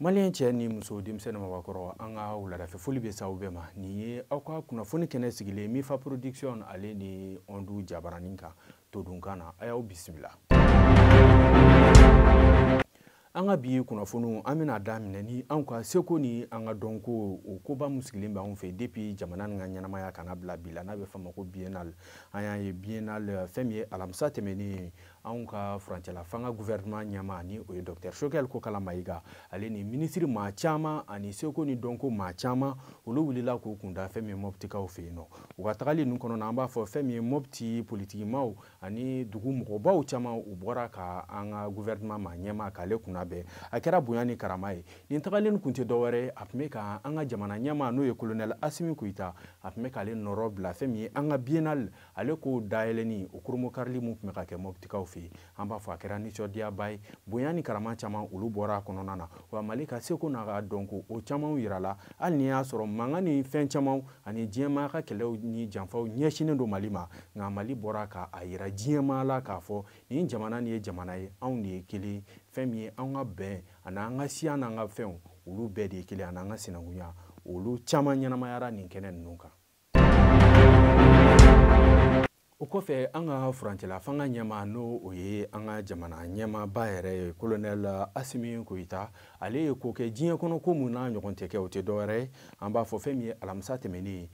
Malien cɛ ni muso denmisɛnnin mabakɔrɔ an ka wuladafɛ foli bɛ s'aw bɛɛ ma nin ye aw ka kunnafoni kɛnɛ sigilen Mifa Production ale ni Ondu Jabaranin kan todunkan na a y'aw bisimila. An ka bi kunnafoniw an bɛna daminɛ ni an ka seko ni an ka dɔnko o koba min sigilen bɛ anw fɛ depuis jamana nin ka ɲɛnamaya kana bila bi la n'a bɛ fɔ a ma ko biennale an y'a ye biennale fɛn min ye alamisa tɛmɛnen anw ka furancɛla fanga gouvernement ɲɛmaa ni o ye Dr Choguel Kokala Mayiga ale ni ministre maa caman ani seko ni dɔnko maa caman olu wulila k'u kunda fɛn min ye Moptikaw fɛ yen nɔ u ka tagali ninnu kɔnɔ an b'a fɔ fɛn min ye Mopti politikimaw ani dugu mɔgɔbaw caman u bɔra ka an ka gouvernement maa ɲɛmaa k'ale kunna a kɛra bonya ni karama ye nin tagalen kun tɛ dɔwɛrɛ a tun bɛ ka an ka jamana ɲɛmaa n'o ye colonel Asimi Koyita a tun bɛ k'ale nɔrɔ bila fɛn min ye an ka biennale ale ko dayɛlɛni o kurumokarili mun tun bɛ ka kɛ Moptikaw fɛ yen an b'a fɔ a kɛra nisɔndiyaba ye bonya ni karama caman olu bɔra a kɔnɔna na wa Mali ka seko n'a ka dɔnko o camanw yirala hali ni y'a sɔrɔ mankan ni fɛn camanw ani diɲɛmaa ka kɛlɛw ni janfaw ɲɛsinnen don Mali ma nka Mali bɔra k'a yira diɲɛmaa la k'a fɔ nin jamana nin ye jamana ye anw de ye kelen fɛn min ye an ka bɛn ani an ka siya n'an ka fɛnw olu bɛɛ de ye kelen ani an ka sinankunya olu caman ɲɛnamayara nin kɛnɛ ninnu kan. O kɔfɛ an ka furancɛla fanga ɲɛmaa n'o o ye an ka jamana ɲɛmaaba yɛrɛ ye colonel Asimi Koyita ale ye ko kɛ diɲɛ kɔnɔ ko mun n'a ɲɔgɔn tɛ kɛ o tɛ dɔwɛrɛ ye an b'a fɔ fɛn min ye alamisa tɛmɛnen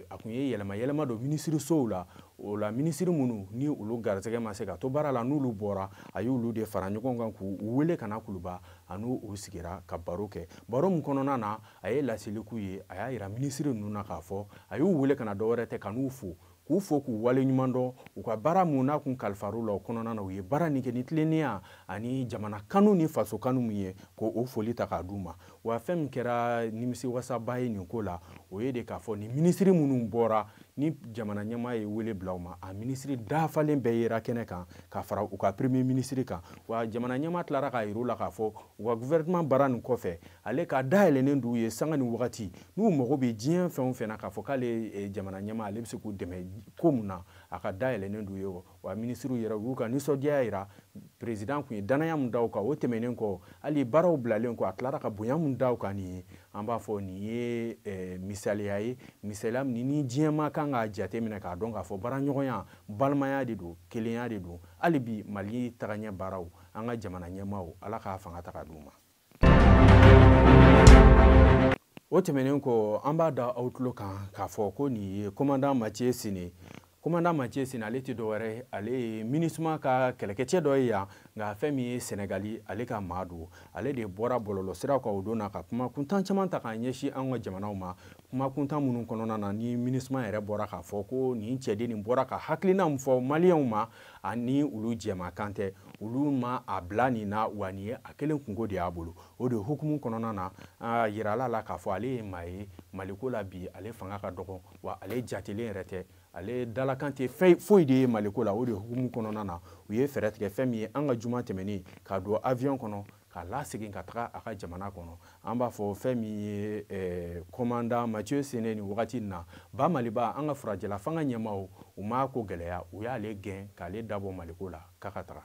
a kun ye yɛlɛma don minisirisow la o la minisiri minnu ni olu garisɛgɛ ma se ka to baara la n'olu bɔra a y'olu de fara ɲɔgɔn kan k'u wele ka na kuluba ani u sigira ka baro kɛ baro min kɔnɔna na a ye laseli k'u ye a y'a yira minisiri ninnu na k'a fɔ a y'u wele ka na dɔwɛrɛ tɛ ka n'u fo k'u fo k'u wale ɲuman dɔn u ka baara mun n'a kun kalifar'u la o kɔnɔna na u ye baara nin kɛ ni tilennenya ani jamana kanu ni faso kanu min ye k'o foli ta k'a d'u ma wa fɛn min kɛra nimisiwasaba ye nin ko la o ye de k'a fɔ ni minisiri minnu bɔra ni jamana ɲɛmaa ye wele bila u ma a minisiri dafalen bɛɛ yera kɛnɛ kan ka fara u ka premier ministre kan wa jamana ɲɛmaa tilara k'a yir'u la k'a fɔ u ka gouvernement baara nin kɔfɛ ale ka dayɛlɛnnen d'u ye sanga ni wagati n'u mago bɛ diɲɛ fɛn o fɛn na k'a fɔ k'ale jamana ɲɛmaa ale bɛ se k'u dɛmɛ ko mun na a ka dayɛlɛnnen d'u ye wa minisiriw yɛrɛ u y'u ka nisɔndiya yira président kun ye danaya mun da u kan o tɛmɛnen kɔ hali baaraw bilalen kɔ a tilara ka bonya mun da u kan nin ye an b'a fɔ nin ye misaliya ye misaliya min ni diɲɛmaa kan k'a jate minɛ k'a dɔn k'a fɔ baaraɲɔgɔnya balimaya de don kelenya de don hali bi Mali tagaɲɛ baaraw an ka jamana ɲɛmaaw ala k'a fanga ta ka d'u ma. O tɛmɛnen kɔ an b'a da aw tulo kan k'a fɔ ko nin ye commandant Mathieu Sine commandant Mathieu Sine ale tɛ dɔwɛrɛ ye ale ye MINUSMA ka kɛlɛkɛcɛ dɔ ye yan nka fɛn min ye Senegali ale ka maa don ale de bɔra bɔlɔlɔsiraw kan o don na ka kuma kuntan caman ta k'a ɲɛsin an ka jamanaw ma kuma kuntan minnu kɔnɔna na ni MINUSMA yɛrɛ bɔra k'a fɔ ko nin cɛden nin bɔra ka hakilina min fɔ maliyɛnw ma ani olu jɛmakan tɛ olu ma a bila nin na wa nin ye a kelen kunko de y'a bolo o de hukumu kɔnɔna na a yirala la k'a fɔ ale ye maa ye Maliko la bi ale fanga ka dɔgɔ wa ale jatelen yɛrɛ tɛ ale dalakan tɛ foyi de ye Maliko la o de hukumu kɔnɔna na u ye fɛɛrɛ tigɛ fɛn min ye an ka juma tɛmɛnen ka don avion kɔnɔ ka lasegin ka taga a ka jamana kɔnɔ an b'a fɔ fɛn min ye commandant Mathieu Sine ni wagati na ba Maliba an ka furajɛla fanga ɲɛmaaw u m'a ko gɛlɛya u y'ale gɛn k'ale dabɔ Maliko la k'a ka taga.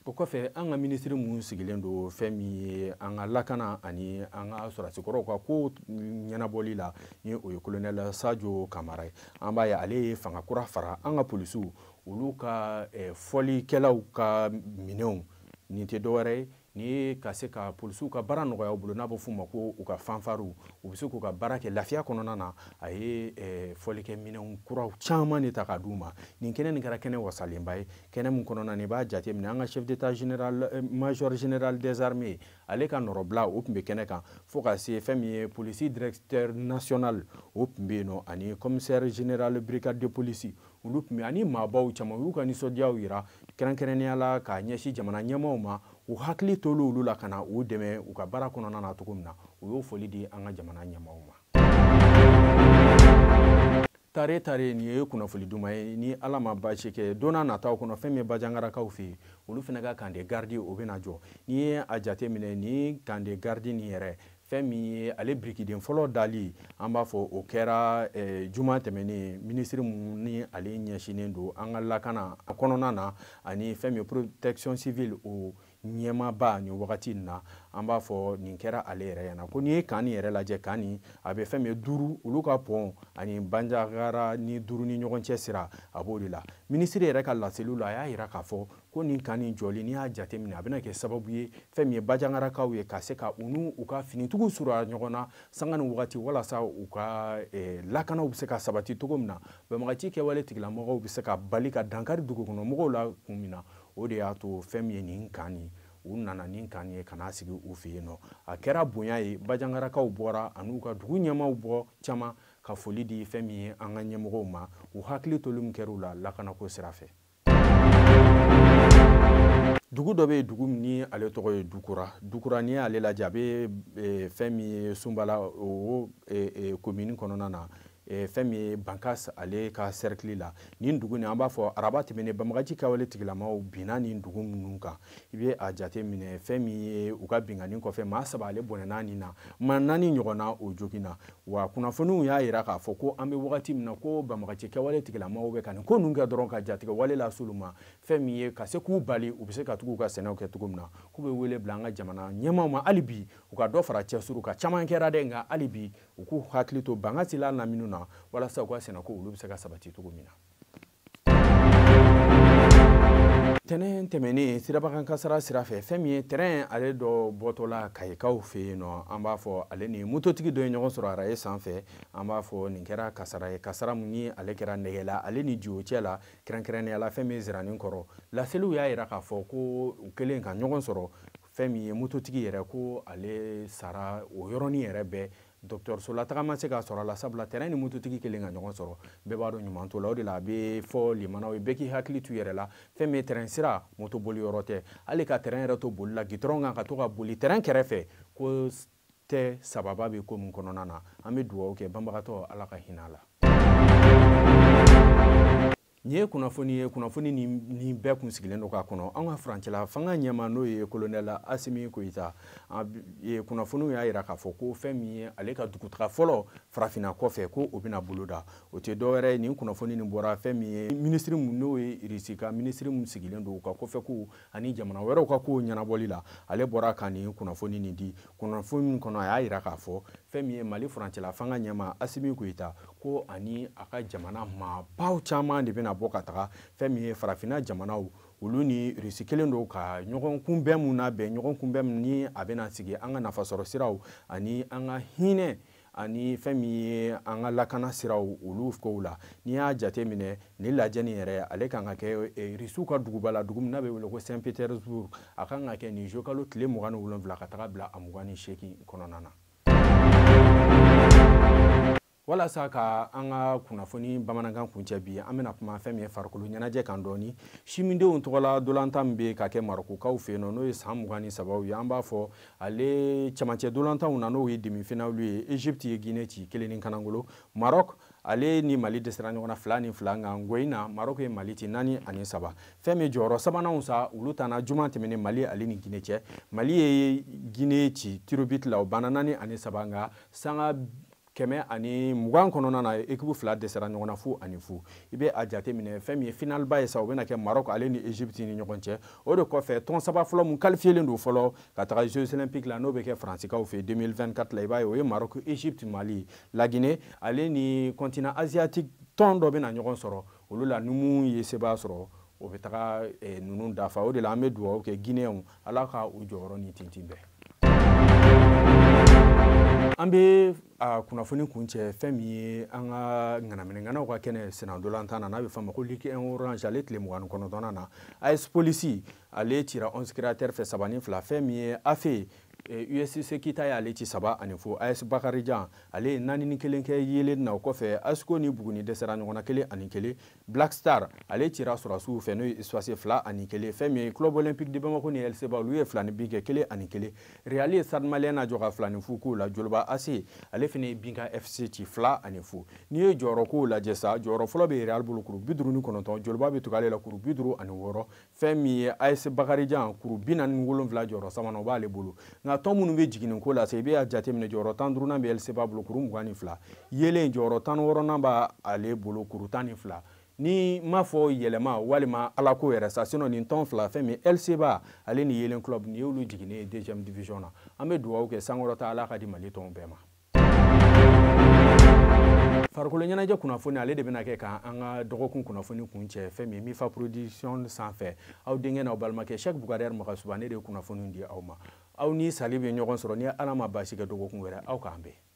O kɔfɛ an ka minisiri mun sigilen don fɛn min ye an ka lakana ani an ka sɔrɔsikɔrɔw ka ko ɲɛnabɔli la ni o ye colonel Sadio Kamara ye an b'a ye ale ye fanga kura fara an ka polisiw olu ka fɔlikɛlaw ka minɛnw nin tɛ dɔwɛrɛ ye ni ye ka se ka polisiw ka baara nɔgɔya u bolo n'a bɛ f'u ma ko u ka fanfariw u bɛ se k'u ka baara kɛ lafiya kɔnɔna na a ye fɔlikɛ minɛnw kuraw caman de ta k'a d'u ma nin kɛnɛ nin kɛra kɛnɛ wasalenba ye kɛnɛ min kɔnɔna na i b'a jate minɛ an ka chef d'état général major général des armées ale ka nɔrɔbila o tun bɛ kɛnɛ kan fo ka se fɛn min ye polisi directeur national o tun bɛ yen nɔ ani commissaire général brigade de police olu tun bɛ ani maabaw caman u y'u ka nisɔndiyaw yira kɛrɛnkɛrɛnnenya la k'a ɲɛsin jamana ɲɛmaaw ma u hakili tolu olu la ka na u dɛmɛ u ka baara kɔnɔna na cogo min na u y'o foli di an ka jamana ɲɛmaaw ma. Tare nin ye kunnafoni duman ye ni ala ma baasi kɛ don n'a nataw kɔnɔ fɛn min ye bajangarakaw fɛ yen olu fana ka camp de garde o bɛna jɔ n'i ye a jate minɛ ni camp de garde nin yɛrɛ fɛn min ye ale birikiden fɔlɔ dali an b'a fɔ o kɛra juma tɛmɛnen minisiri mun ni ale ɲɛsinnen don an ka lakana kɔnɔna na ani fɛn min protection civile o ɲɛmaaba ni wagati na an b'a fɔ nin kɛra ale yɛrɛ ɲɛna ko n'i ye kani yɛrɛ lajɛ kani a bɛ fɛn min duuru olu ka pɔn ani banjagara ni duuru ni ɲɔgɔn cɛ sira a b'o de la minisiri yɛrɛ ka laseliw la a y'a yira k'a fɔ ko nin kani jɔli n'i y'a jateminɛ a bɛna kɛ sababu ye fɛn min ye bajangarakaw ye ka se ka u ka finitigiw surunya ɲɔgɔn na sanga ni wagati walasa u ka lakanaw bɛ se ka sabati cogo min na banbagaci kɛwale tigilamɔgɔw bɛ se ka bali ka dankari dugukɔnɔmɔgɔw la kun min na o de y'a to fɛn min ye nin kani u nana nin kan ye kana sigi u fɛ yen nɔ a kɛra bonya ye bajangarakaw bɔra an'u ka dugu ɲɛmaw bɔ caman ka foli di fɛn min ye an ka ɲɛmɔgɔw ma u hakili tolu min kɛra u la lakanako sira fɛ dugu dɔ bɛ yen dugu min ni ale tɔgɔ ye dukura n'i y'ale lajɛ a bɛ fɛn min ye sunbala o komini kɔnɔna na fɛn min ye Bankas ale ka cercle la nin dugu ni an b'a fɔ araba tɛmɛnen banbagaci kawale tigilamaw binna nin dugu minnu kan i bɛ a jate minɛ fɛn min ye u ka binganni kɔfɛ maa saba ale bɔnɛna nin na maa naani ɲɔgɔnna o joginna wa kunnafoniw y'a yira k'a fɔ ko an bɛ wagati min na ko banbagaci kɛwale tigilamaw bɛ ka nin ko ninnu kɛ dɔrɔn ka jatigɛ wale la s'olu ma fɛn min ye ka se k'u bali u bɛ se ka tugu u ka sɛnɛw kɛ cogo min na k'u bɛ wele bila an ka jamana ɲɛmaaw ma hali bi u ka dɔ fara cɛsuru ka caman kɛra dɛ nka hali bi u k'u hakili to Bankas la lamini na walasa u ka sɛnɛko olu bɛ se ka sabati cogo min na tɛnɛn tɛmɛnen sirabakan kasara sira fɛ fɛn min ye terrain ale dɔ bɔtɔla Kayikaw fɛ yen nɔ an b'a fɔ ale ni mototigi dɔ ye ɲɔgɔn sɔrɔ araye sanfɛ an b'a fɔ nin kɛra kasara ye kasara mun ni ale kɛra nɛgɛla ale ni Jiwo cɛ la kɛrɛnkɛrɛnnenya la fɛn min ye ziranin kɔrɔ laseliw y'a yira k'a fɔ ko u kɛlen ka ɲɔgɔn sɔrɔ fɛn min ye mototigi yɛrɛ ko ale sara o yɔrɔnin yɛrɛ bɛɛ dɔgɔtɔrɔso la taga ma se ka sɔrɔ a la sabula terrain ni mototigi kelen ka ɲɔgɔn sɔrɔ bɛɛ b'a dɔn ɲuman t'o la o de la a bɛ fɔ limanaw ye bɛɛ k'i hakili to i yɛrɛ la fɛn min ye terrain sira moto boli yɔrɔ tɛ hali ka terrain yɛrɛ to boli la gitɔrɔn kan ka to ka boli terrain kɛrɛfɛ ko tɛ sababa bɛ ko min kɔnɔna na an bɛ dugawu kɛ banbagatɔ ala ka hinɛ a la nin ye kunnafoni ye kunnafoni ni bɛɛ kun sigilen don k'a kɔnɔ an ka furancɛla fanga ɲɛma n'o ye kolonɛla Asimi Koyita kunnafoniw y'a yira k'a fɔ ko fɛn min ye ale ka dugutaga fɔlɔ farafinna kɔfɛ ko o bɛna boloda o tɛ dɔwɛrɛ ye nin kunnafoni nin bɔra fɛn min ye minisiri mun n'o ye Irisi ka minisiri mun sigilen don u ka kɔfɛko ani jamana wɛrɛw ka kow ɲɛnabɔli la ale bɔra ka nin kunnafoni nin di kunnafoni min kɔnɔ a y'a yira k'a fɔ fɛn min ye Mali furancɛla fanga ɲɛma Asimi Koyita ko ani a ka jamana maabaw caman de bɛna bɔ ka taga fɛn min ye farafinna jamanaw olu ni Irisi kelen don ka ɲɔgɔn kunbɛn mun na bɛn ɲɔgɔn kunbɛn min ni a bɛna sigi an ka nafasɔrɔ siraw ani an ka hinɛ ani fɛn min ye an ka lakana siraw olu kow la n'i y'a jate minɛ nin lajɛni yɛrɛ ale kan ka kɛ Irisiw ka duguba la dugu min n'a bɛ wele ko Saint Petersburg a kan ka kɛ nin kalo tile 27 ka taga bila a 28 kɔnɔna na walasa ka an ka kunnafoni bamanankan kuncɛ bi an bɛna kuma fɛn min ye farikolo ɲɛnajɛ kan dɔɔni simindenw tɔgɔla dolantan min bɛ ka kɛ Marokokaw fɛ yen n'o ye san 23 ye an b'a fɔ ale cɛmancɛ dolantanw na n'o ye demi-finale ye Egypte ye Guinée ci 1-0 Maroc ale ni Mali dɛsɛra ɲɔgɔn na 2-2 nka Ngoyi na Maroc ye Mali ci 4-3 fɛn min jɔyɔrɔ sabananw sa olu tana juma tɛmɛnen Mali ale ni Guinée cɛ Mali ye Guinée ci tiro bit la o banna 4-3 nka sanga 120 kɔnɔna na équipe fila dɛsɛra ɲɔgɔn na 0-0 i bɛ a jate minɛ fɛn min ye final ba ye sa o bɛna kɛ Maroc ale ni Egypte ni ɲɔgɔn cɛ o de kɔfɛ tɔn saba fɔlɔ mun qualifielen don fɔlɔ ka taga Jeux olympiques la n'o bɛ kɛ Fransikaw fɛ 2024 la i b'a ye o ye Maroc Egypte Mali la Guinée ale ni continent asiatique tɔn dɔ bɛna ɲɔgɔn sɔrɔ olu la ni mun ye sebaa sɔrɔ o bɛ taga ninnu dafa o de la an bɛ dugawu kɛ Guinéenw ala ka u jɔyɔrɔ ni tintin bɛɛ an bɛ kunnafoni kuncɛ fɛn min ye an ka ŋanaminɛŋanaw ka kɛnɛ senandolantan na n'a bɛ fɔ a ma ko Ligue 1 Orange ale tile 29 na AS Police ale cira 11 créateurs fɛ 3-2 fɛn min ye AFE USC Kita y'ale ci 3-0 AS Bakarijan ale 4-1 kɛ yelen na o kɔfɛ ASCO ni Buguni dɛsɛra ɲɔgɔn na 1-1 Black Star ale cira Surasiw fɛ n'o ye Espace 2-1 fɛn min ye Club Olympique de Bamako ni LCB olu ye 2-2 kɛ 1-1 Real ye Stade Malien na jɔ ka 2-0 k'o la Joliba AC ale fɛnɛ ye Binka FC ci 2-0 n'i ye jɔyɔrɔ kow lajɛ sa jɔyɔrɔ fɔlɔ bɛ Real bolo kuru 59 Joliba bɛ tugu ale la kuru 56 fɛn min ye AS Bakarijan kuru 47 jɔyɔrɔ sabanan o b'ale bolo nka tɔn minnu bɛ jiginni ko la sa i bɛ a jateminɛ jɔyɔrɔ 15nan bɛ LCB bolo kuru 22 yelen jɔyɔrɔ 16nan b'ale bolo kuru 12 ni ma fɔ yɛlɛma walima ala ko yɛrɛ sa sinon nin tɔn fila fɛn min LCBA ale ni Yelen Club ni y'olu jiginnen deuxième division na an bɛ dugawu kɛ sankɔrɔta ala ka di Mali tɔn bɛɛ ma. Farikolo ɲɛnajɛ kunnafoni ale de bɛna kɛ ka an ka dɔgɔkun kunnafoni kun cɛ fɛn min Mifa production sanfɛ aw denkɛ n'aw balimakɛ Cheikh Bukari Magasuba ne de ye kunnafoni di aw ma aw ni sali bɛ ɲɔgɔn sɔrɔ ni ala ma baasi kɛ dɔgɔkun wɛrɛ aw k'an bɛn.